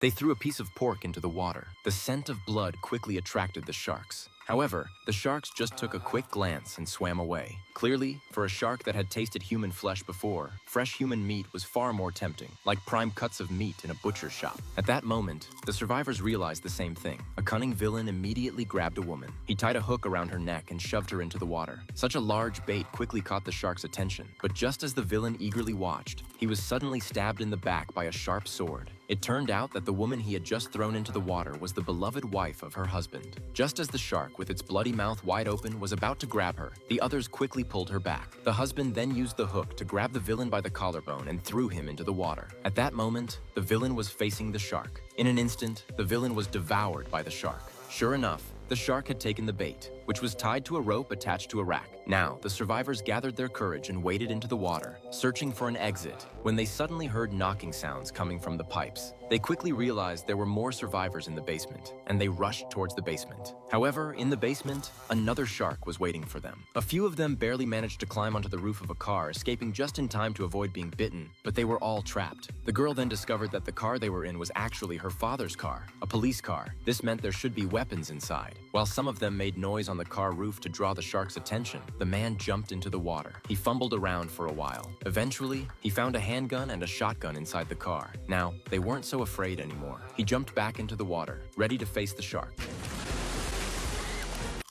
They threw a piece of pork into the water. The scent of blood quickly attracted the sharks. However, the sharks just took a quick glance and swam away. Clearly, for a shark that had tasted human flesh before, fresh human meat was far more tempting, like prime cuts of meat in a butcher's shop. At that moment, the survivors realized the same thing. A cunning villain immediately grabbed a woman. He tied a hook around her neck and shoved her into the water. Such a large bait quickly caught the shark's attention, but just as the villain eagerly watched, he was suddenly stabbed in the back by a sharp sword. It turned out that the woman he had just thrown into the water was the beloved wife of her husband. Just as the shark, with its bloody mouth wide open, was about to grab her, the others quickly pulled her back. The husband then used the hook to grab the villain by the collarbone and threw him into the water. At that moment, the villain was facing the shark. In an instant, the villain was devoured by the shark. Sure enough, the shark had taken the bait, which was tied to a rope attached to a rack. Now, the survivors gathered their courage and waded into the water, searching for an exit, when they suddenly heard knocking sounds coming from the pipes. They quickly realized there were more survivors in the basement, and they rushed towards the basement. However, in the basement, another shark was waiting for them. A few of them barely managed to climb onto the roof of a car, escaping just in time to avoid being bitten, but they were all trapped. The girl then discovered that the car they were in was actually her father's car, a police car. This meant there should be weapons inside. While some of them made noise on the car roof to draw the shark's attention, the man jumped into the water. He fumbled around for a while. Eventually, he found a handgun and a shotgun inside the car. Now, they weren't so afraid anymore. He jumped back into the water, ready to face the shark.